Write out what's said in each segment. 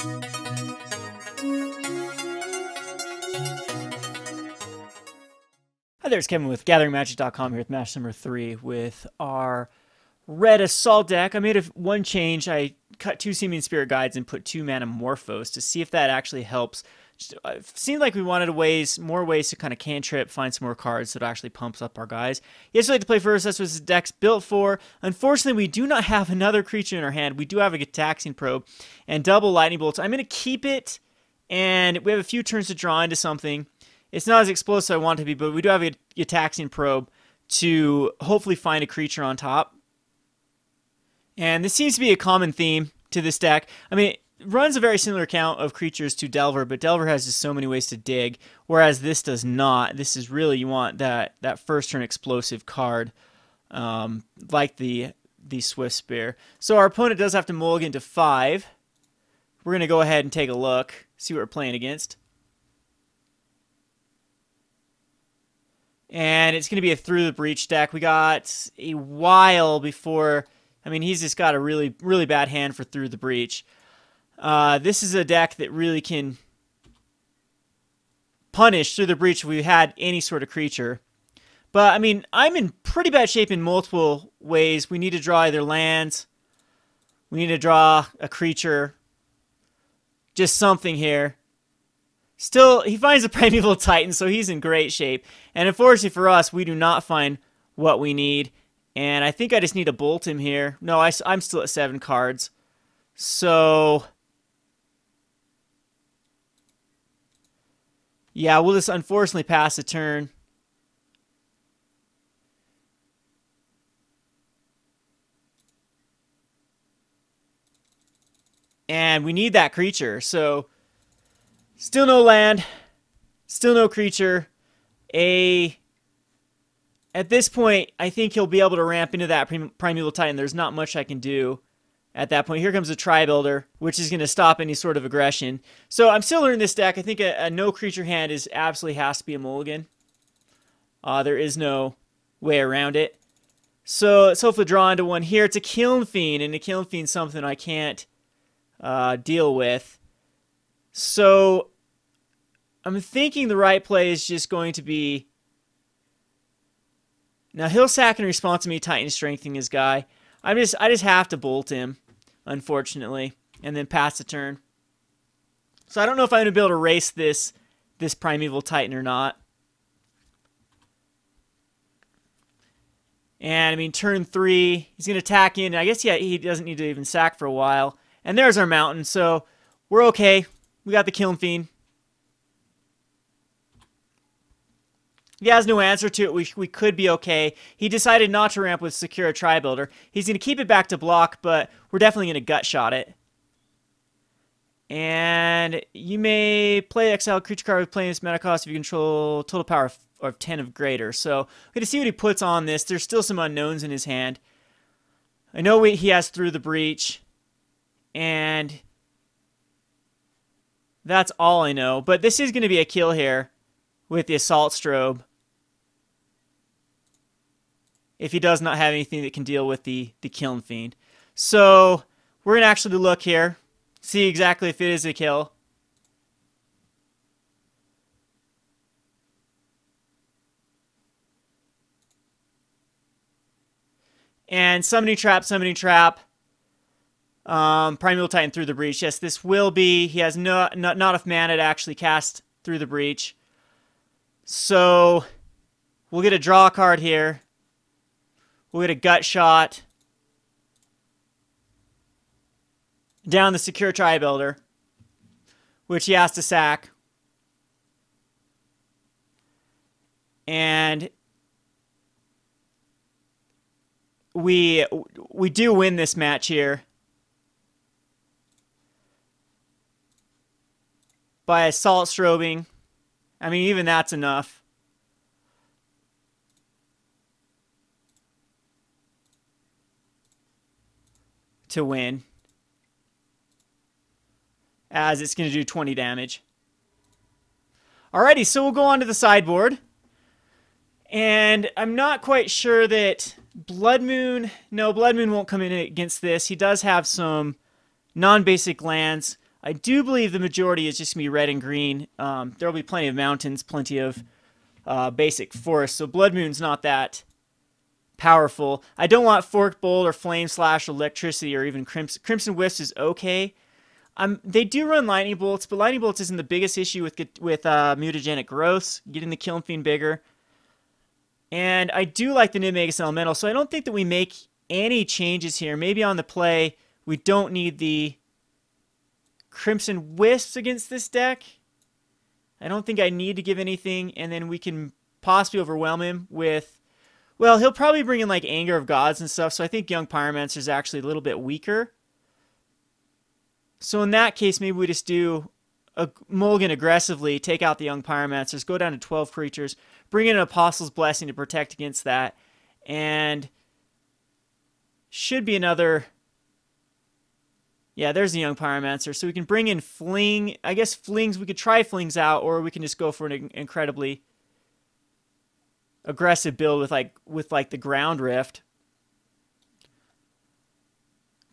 Hi there, it's Kevin with GatheringMagic.com here with match number 3 with our red Assault deck. I made one change. I cut 2 Simian Spirit Guides and put 2 Manamorphose to see if that actually helps. It seemed like we wanted more ways to kind of cantrip, find some more cards that actually pumps up our guys. Yes, we like to play first. That's what this deck's built for. Unfortunately, we do not have another creature in our hand. We do have a Gitaxian Probe and double Lightning Bolts. I'm going to keep it, and we have a few turns to draw into something. It's not as explosive as I want it to be, but we do have a Gitaxian Probe to hopefully find a creature on top. And this seems to be a common theme to this deck. I mean, it runs a very similar count of creatures to Delver, but Delver has just so many ways to dig, whereas this does not. This is really, you want that first turn explosive card, like the Swiftspear. So our opponent does have to mulligan to 5. We're going to go ahead and take a look, see what we're playing against. And it's going to be a Through the Breach deck. We got a while before. I mean, he's just got a really, really bad hand for Through the Breach. This is a deck that really can punish Through the Breach if we had any sort of creature. But, I mean, I'm in pretty bad shape in multiple ways. We need to draw either lands. We need to draw a creature. Just something here. Still, he finds a Primeval Titan, so he's in great shape. And unfortunately for us, we do not find what we need. And I think I just need to bolt him here. No, I'm still at 7 cards. So, yeah, we'll just unfortunately pass a turn. And we need that creature, so still no land, still no creature. At this point, I think he'll be able to ramp into that Primeval Titan. There's not much I can do at that point. Here comes a Tri-Builder, which is going to stop any sort of aggression. So I'm still learning this deck. I think a no creature hand absolutely has to be a mulligan. There is no way around it. So let's hopefully draw into one here. It's a Kiln Fiend, and a Kiln Fiend's something I can't deal with. So I'm thinking the right play is just going to be... Now he'll sack in response to me Titan strengthening his guy. I just have to bolt him, unfortunately, and then pass the turn. So I don't know if I'm going to be able to race this Primeval Titan or not. And I mean, turn 3, he's going to attack in. I guess, yeah, he doesn't need to even sack for a while. And there's our mountain, so we're okay. We got the Kiln Fiend. If he has no answer to it, we could be okay. He decided not to ramp with Secure a Tri-Builder. He's going to keep it back to block, but we're definitely going to gut shot it. And you may play exile creature card with playing this mana cost if you control total power of 10 or greater. So we're going to see what he puts on this. There's still some unknowns in his hand. I know he has Through the Breach, and that's all I know. But this is going to be a kill here with the Assault Strobe, if he does not have anything that can deal with the Kiln Fiend. So we're going to actually look here, see exactly if it is a kill. And Summoning Trap, Primeval Titan Through the Breach. Yes, this will be, he has not enough mana to actually cast Through the Breach. So we'll get a draw card here. We'll get a gut shot down the Secure Tri-Builder, which he has to sack. And we do win this match here by Assault Strobing. I mean, even that's enough. To win, as it's going to do 20 damage. Alrighty, so we'll go on to the sideboard. And I'm not quite sure that Blood Moon... No, Blood Moon won't come in against this. He does have some non-basic lands. I do believe the majority is just going to be red and green. There will be plenty of mountains, plenty of basic forest, so Blood Moon's not that powerful. I don't want Forked Bolt or Flame Slash, or Electricity, or even Crimson Wisps is okay. They do run Lightning Bolts, but Lightning Bolts isn't the biggest issue with Mutagenic Growths, getting the Kiln Fiend bigger. And I do like the Nivmagus Elemental, so I don't think that we make any changes here. Maybe on the play, we don't need the Crimson Wisps against this deck. I don't think I need to give anything, and then we can possibly overwhelm him with... Well, he'll probably bring in like Anger of Gods and stuff, so I think Young Pyromancer is actually a little bit weaker. So in that case, maybe we just do a mulligan aggressively, take out the Young Pyromancers, go down to 12 creatures, bring in an Apostle's Blessing to protect against that, and should be another... Yeah, there's the Young Pyromancer. So we can bring in Fling. I guess Flings, we could try Flings out, or we can just go for an incredibly aggressive build with like the Ground Rift.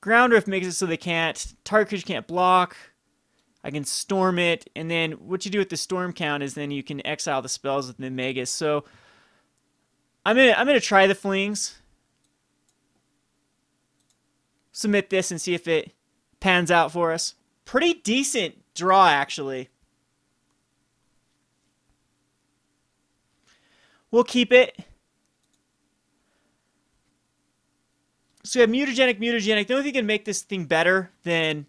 Ground Rift makes it so target creature can't block. I can storm it, and then what you do with the storm count is then you can exile the spells with Nivmagus. So I'm gonna try the Flings. Submit this and see if it pans out for us. Pretty decent draw, actually. We'll keep it. So we have Mutagenic. The only thing that can make this thing better than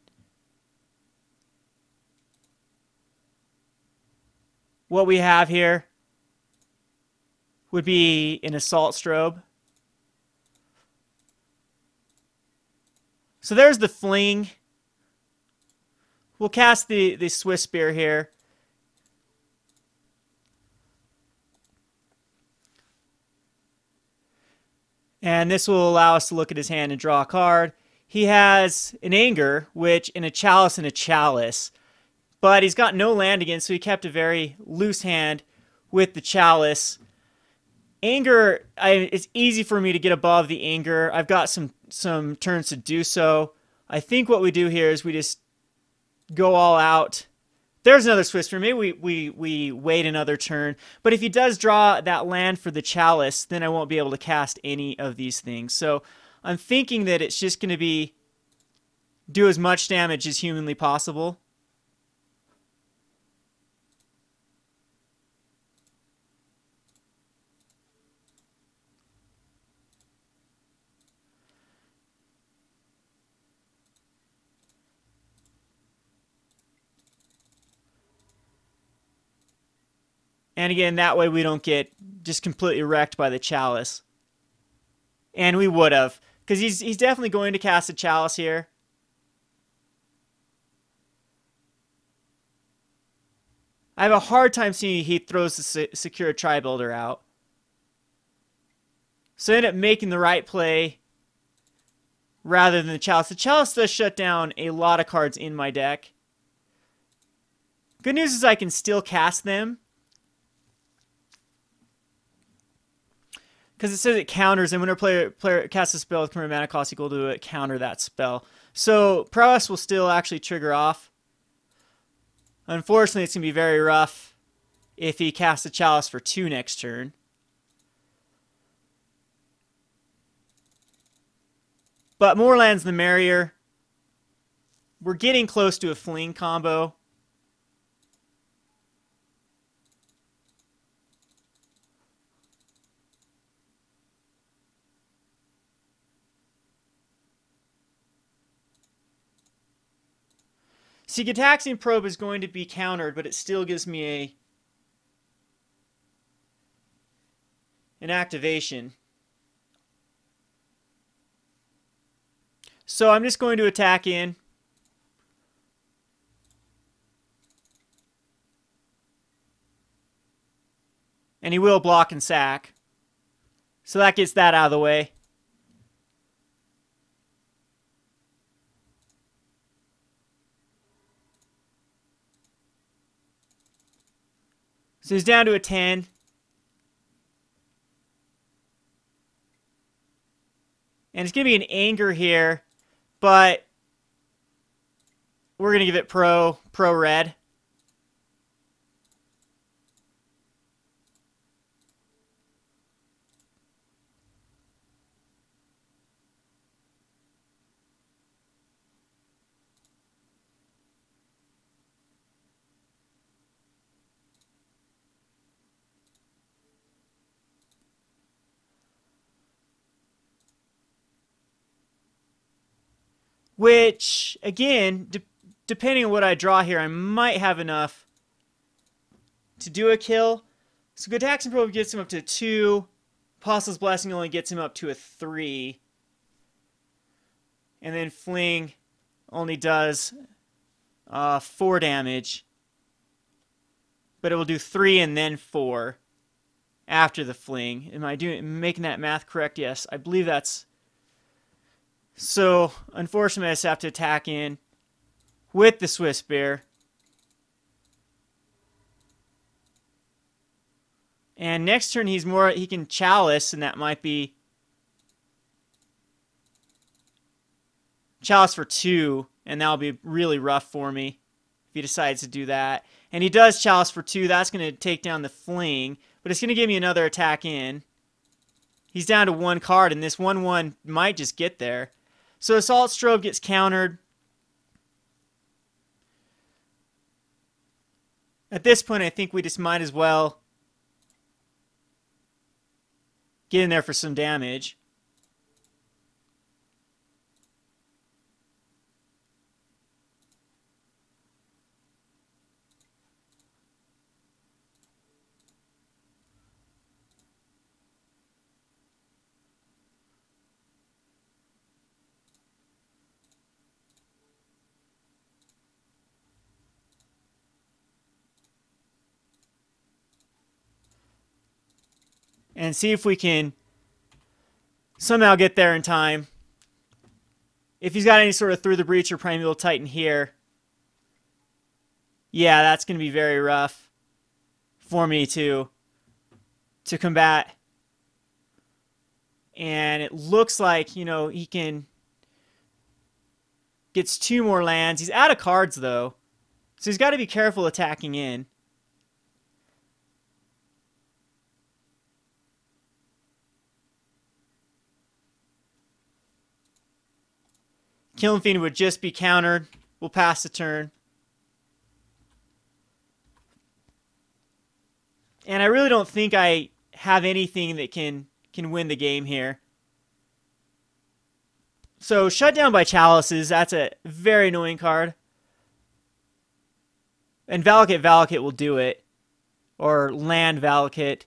what we have here would be an Assault Strobe. So there's the Fling. We'll cast the Swiftspear here. And this will allow us to look at his hand and draw a card. He has an Anger, which in a Chalice and a Chalice. But he's got no land again, so he kept a very loose hand with the Chalice. Anger, it's easy for me to get above the Anger. I've got some turns to do so. I think what we do here is we just go all out. There's another Swiftspear. Maybe we wait another turn. But if he does draw that land for the Chalice, then I won't be able to cast any of these things. So I'm thinking that it's just going to be do as much damage as humanly possible. And again, that way we don't get just completely wrecked by the Chalice. And we would have, because he's definitely going to cast a Chalice here. I have a hard time seeing he throws the Secure Tri-Builder out. So I end up making the right play rather than the Chalice. The Chalice does shut down a lot of cards in my deck. Good news is I can still cast them, because it says it counters, and when a player casts a spell with current mana cost equal to it, counter that spell. So Prowess will still actually trigger off. Unfortunately, it's going to be very rough if he casts a Chalice for 2 next turn. But more lands the merrier. We're getting close to a Fling combo. See, Gitaxian Probe is going to be countered, but it still gives me an activation. So I'm just going to attack in. And he will block and sack. So that gets that out of the way. So he's down to a 10. And it's going to be an Anger here, but we're going to give it pro red. Which, again, depending on what I draw here, I might have enough to do a kill. So Gitaxian Probe gets him up to 2. Apostle's Blessing only gets him up to a 3. And then Fling only does 4 damage. But it will do 3 and then 4 after the Fling. Am I making that math correct? Yes, I believe that's... So, unfortunately, I just have to attack in with the Swiftspear. And next turn, he can Chalice, and that might be Chalice for 2, and that'll be really rough for me if he decides to do that. And he does Chalice for 2. That's going to take down the Fling, but it's going to give me another attack in. He's down to 1 card, and this 1/1 might just get there. So Assault Strobe gets countered. At this point, I think we just might as well get in there for some damage. And see if we can somehow get there in time. If he's got any sort of Through the Breach or Primeval Titan here, yeah, that's going to be very rough for me to combat. And it looks like, you know, he gets 2 more lands. He's out of cards, though, so he's got to be careful attacking in. Kiln Fiend would just be countered. We'll pass the turn. And I really don't think I have anything that can win the game here. So shut down by Chalices, that's a very annoying card. And Valakut will do it. Or land Valakut.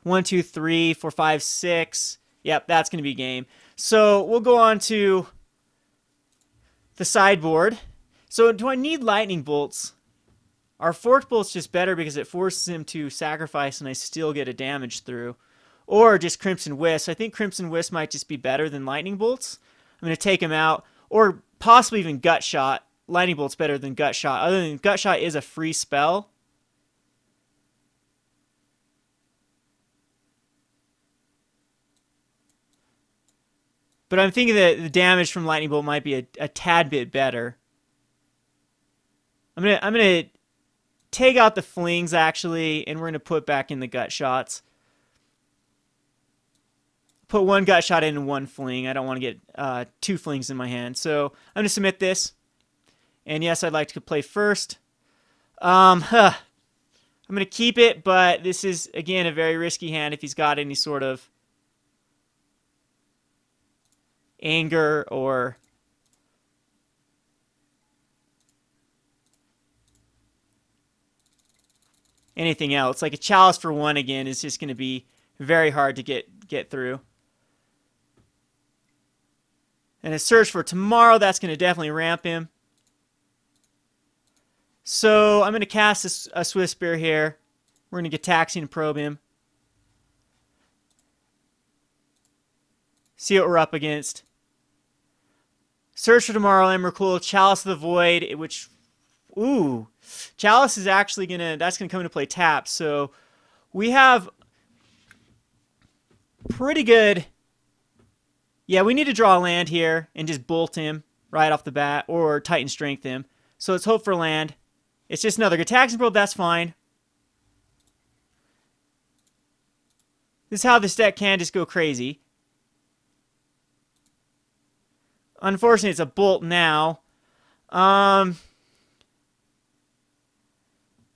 1, 2, 3, 4, 5, 6. Yep, that's going to be game. So we'll go on to the sideboard. So do I need Lightning Bolts? Our Forked Bolt's just better because it forces him to sacrifice and I still get a damage through. Or just Crimson Wisps. I think Crimson Wisps might just be better than Lightning Bolts. I'm going to take him out. Or possibly even Gut Shot. Lightning Bolt's better than Gut Shot. Other than Gut Shot is a free spell. But I'm thinking that the damage from Lightning Bolt might be a tad bit better. I'm gonna take out the Flings, actually, and we're going to put back in the Gut Shots. Put 1 Gut Shot in and 1 Fling. I don't want to get 2 Flings in my hand. So I'm going to submit this. And yes, I'd like to play first. I'm going to keep it, but this is, again, a very risky hand if he's got any sort of anger or anything else. Like a Chalice for 1 again is just going to be very hard to get through. And a Search for Tomorrow, that's going to definitely ramp him. So I'm going to cast a Swiftspear here. We're going to Gitaxian Probe him. See what we're up against. Search for Tomorrow, Emrakul, Chalice of the Void, which, ooh, Chalice is actually that's gonna come into play tap. So we have pretty good. Yeah, we need to draw a land here and just bolt him right off the bat, or Titan Strength him. So let's hope for land. It's just another Gitaxian Probe, that's fine. This is how this deck can just go crazy. Unfortunately, it's a bolt now.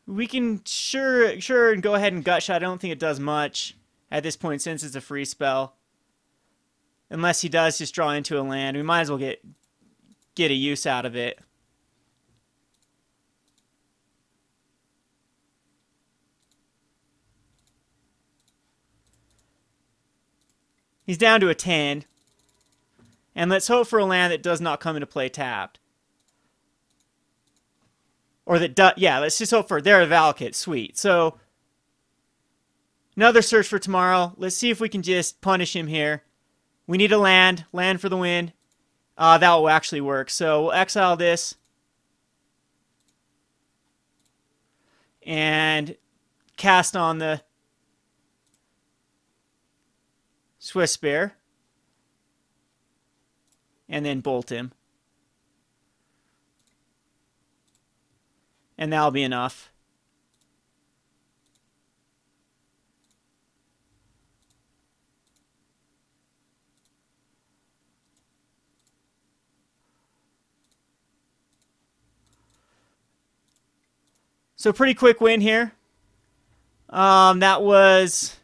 We can sure go ahead and gut shot. I don't think it does much at this point since it's a free spell. Unless he does just draw into a land. We might as well get a use out of it. He's down to a 10. And let's hope for a land that does not come into play tapped. Or that does, yeah, let's just hope for, there, a Valakut, sweet. So, another search for tomorrow. Let's see if we can just punish him here. We need a land for the win. That will actually work. So, we'll exile this. And cast on the Swiftspear. And then bolt him. And that'll be enough. So pretty quick win here. That was...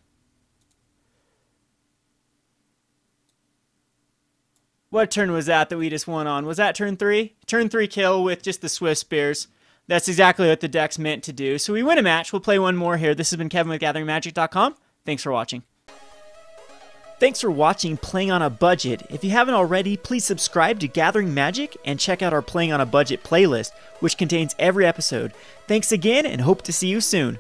What turn was that we just won on? Was that turn 3? Turn 3 kill with just the Swiftspears. That's exactly what the deck's meant to do. So we win a match. We'll play one more here. This has been Kevin with GatheringMagic.com. Thanks for watching. Thanks for watching Playing on a Budget. If you haven't already, please subscribe to Gathering Magic and check out our Playing on a Budget playlist, which contains every episode. Thanks again and hope to see you soon.